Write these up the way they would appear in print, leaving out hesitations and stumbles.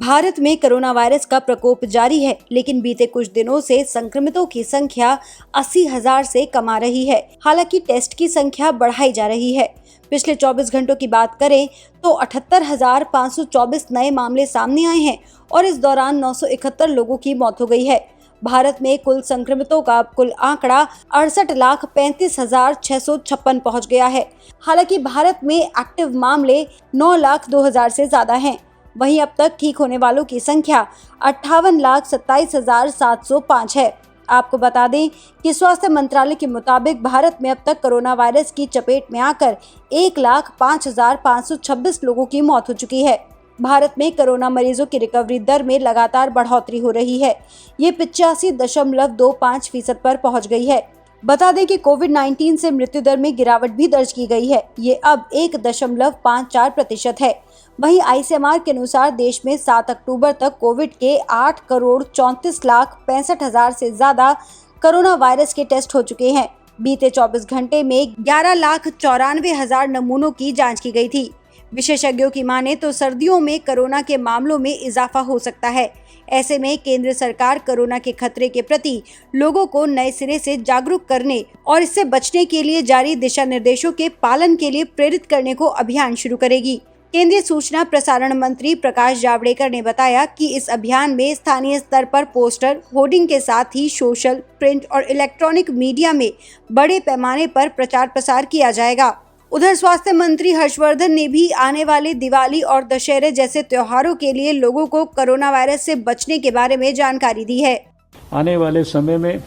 भारत में corona virus का प्रकोप जारी है, लेकिन बीते कुछ दिनों से संक्रमितों की संख्या 80,000 से कम आ रही है। हालांकि टेस्ट की संख्या बढ़ाई जा रही है। पिछले 24 घंटों की बात करें तो 78,524 नए मामले सामने आए हैं और इस दौरान 971 लोगों की मौत हो गई है। भारत में कुल संक्रमितों का कुल आंकड़ा 68,35,656 पहुंच गया है। हालांकि भारत में एक्टिव मामले 9,02,000 से ज्यादा हैं। वहीं अब तक ठीक होने वालों की संख्या 58,27,705 है। आपको बता दें कि स्वास्थ्य मंत्रालय के मुताबिक भारत में अब तक कोरोना वायरस की चपेट में आकर 1,05,526 लोगों की मौत हो चुकी है। भारत में कोरोना मरीजों की रिकवरी दर में लगातार बढ़ोतरी हो रही है। ये 85.25% पर पहुंच गई है। बता दें कि कोविड-19 से मृत्यु दर में गिरावट भी दर्ज की गई है। ये अब 1.54% है। वहीं आईसीएमआर के अनुसार देश में 7 अक्टूबर तक कोविड के 8,34,65,000 से ज्यादा कोरोना वायरस के टेस्ट हो चुके हैं। बीते 24 घंटे में 11,94,000 नमूनों की जांच की गई थी। विशेषज्ञों की माने तो सर्दियों में कोरोना के मामलों में इजाफा हो सकता है। ऐसे में केंद्र सरकार कोरोना के खतरे के प्रति लोगों को नए सिरे से जागरूक करने और इससे बचने के लिए जारी दिशा निर्देशों के पालन के लिए प्रेरित करने को अभियान शुरू करेगी। केंद्रीय सूचना प्रसारण मंत्री प्रकाश जावड़ेकर ने बताया कि इस अभियान में स्थानीय स्तर पर पोस्टर, होर्डिंग के साथ ही सोशल, प्रिंट और इलेक्ट्रॉनिक मीडिया में बड़े पैमाने पर प्रचार प्रसार किया जाएगा। उधर स्वास्थ्य मंत्री हर्षवर्धन ने भी आने वाले दिवाली और दशहरे जैसे त्योहारों के लिए लोगों को कोरोना वायरस से बचने के बारे में जानकारी दी है। आने वाले समय में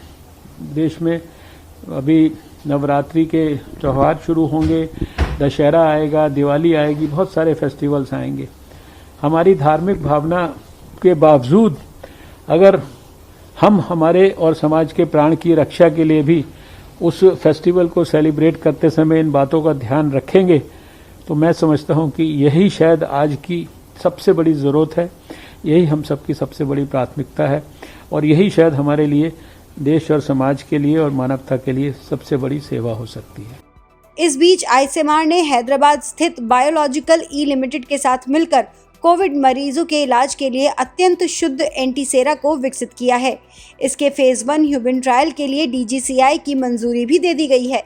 देश में अभी नवरात्रि के त्योहार शुरू होंगे, दशहरा आएगा, दिवाली आएगी, बहुत सारे फेस्टिवल्स आएंगे। हमारी धार्मिक भावना के बावजूद अगर हम हमारे और समाज के प्राण की रक्षा के लिए भी उस फेस्टिवल को सेलिब्रेट करते समय इन बातों का ध्यान रखेंगे तो मैं समझता हूं कि यही शायद आज की सबसे बड़ी ज़रूरत है, यही हम सबकी सबसे बड़ी प्राथमिकता है और यही शायद हमारे लिए देश और समाज के लिए और मानवता के लिए सबसे बड़ी सेवा हो सकती है। इस बीच आईसीएमआर ने हैदराबाद स्थित बायोलॉजिकल ई लिमिटेड के साथ मिलकर कोविड मरीजों के इलाज के लिए अत्यंत शुद्ध एंटीसेरा को विकसित किया है। इसके फेज 1 ह्यूमन ट्रायल के लिए डीजीसीआई की मंजूरी भी दे दी गई है।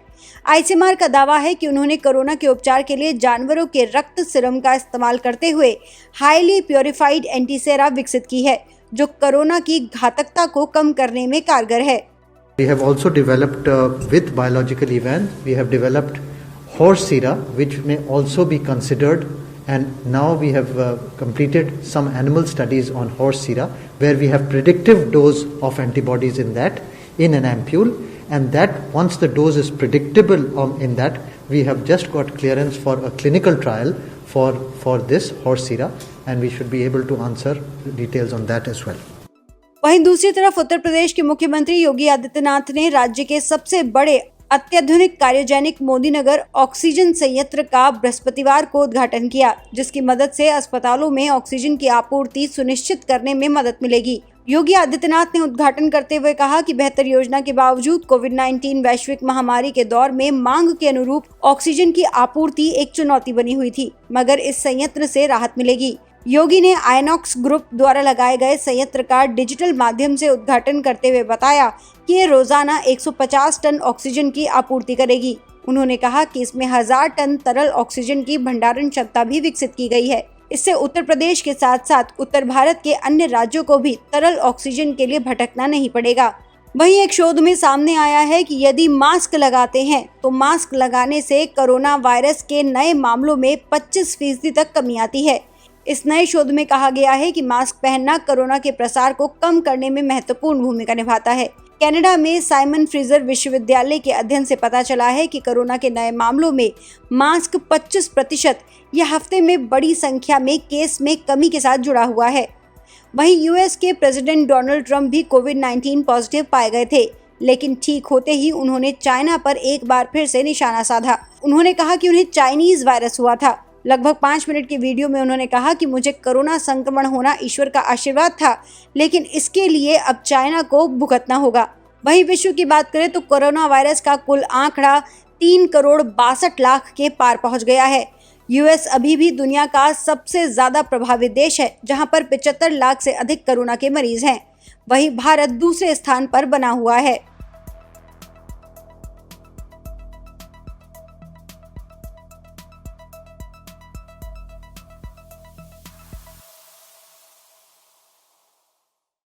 आईसीएमआर का दावा है कि उन्होंने कोरोना के उपचार के लिए जानवरों के रक्त सीरम का इस्तेमाल करते हुए हाईली प्योरिफाइड एंटीसेरा विकसित की है, जो कोरोना की घातकता को कम करने में कारगर है। We have also developed with biological event, we have developed horse sera, which may also be considered, and now we have completed some animal studies on horse sera, where we have predictive dose of antibodies in that, in an ampule, and that once the dose is predictable in that, we have just got clearance for a clinical trial for this horse sera, and we should be able to answer details on that as well. वहीं दूसरी तरफ उत्तर प्रदेश के मुख्यमंत्री योगी आदित्यनाथ ने राज्य के सबसे बड़े अत्याधुनिक क्रायोजेनिक मोदीनगर ऑक्सीजन संयंत्र का बृहस्पतिवार को उद्घाटन किया, जिसकी मदद से अस्पतालों में ऑक्सीजन की आपूर्ति सुनिश्चित करने में मदद मिलेगी। योगी आदित्यनाथ ने उद्घाटन करते हुए कहा कि बेहतर योजना के बावजूद कोविड-19 वैश्विक महामारी के दौर में मांग के अनुरूप ऑक्सीजन की आपूर्ति एक चुनौती बनी हुई थी, मगर इस संयंत्र से राहत मिलेगी। योगी ने आयनॉक्स ग्रुप द्वारा लगाए गए संयंत्र का डिजिटल माध्यम से उद्घाटन करते हुए बताया कि ये रोजाना 150 टन ऑक्सीजन की आपूर्ति करेगी। उन्होंने कहा कि इसमें 1000 टन तरल ऑक्सीजन की भंडारण क्षमता भी विकसित की गई है। इससे उत्तर प्रदेश के साथ साथ उत्तर भारत के अन्य राज्यों को भी तरल ऑक्सीजन के लिए भटकना नहीं पड़ेगा। वहीं एक शोध में सामने आया है कि यदि मास्क लगाते हैं तो मास्क लगाने से कोरोना वायरस के नए मामलों में 25% तक कमी आती है। इस नए शोध में कहा गया है कि मास्क पहनना कोरोना के प्रसार को कम करने में महत्वपूर्ण भूमिका निभाता है। कनाडा में साइमन फ्रेजर विश्वविद्यालय के अध्ययन से पता चला है कि कोरोना के नए मामलों में मास्क 25% या हफ्ते में बड़ी संख्या में केस में कमी के साथ जुड़ा हुआ है। वहीं यूएस के प्रेसिडेंट डोनाल्ड ट्रंप भी कोविड-19 पॉजिटिव पाए गए थे, लेकिन ठीक होते ही उन्होंने चाइना पर एक बार फिर से निशाना साधा। उन्होंने कहा कि उन्हें चाइनीज वायरस हुआ था। लगभग 5 मिनट की वीडियो में उन्होंने कहा कि मुझे कोरोना संक्रमण होना ईश्वर का आशीर्वाद था, लेकिन इसके लिए अब चाइना को भुगतना होगा। वहीं विश्व की बात करें तो कोरोना वायरस का कुल आंकड़ा 3,62,00,000 के पार पहुंच गया है। यूएस अभी भी दुनिया का सबसे ज्यादा प्रभावित देश है, जहां पर 75 लाख से अधिक कोरोना के मरीज हैं। वहीं भारत दूसरे स्थान पर बना हुआ है।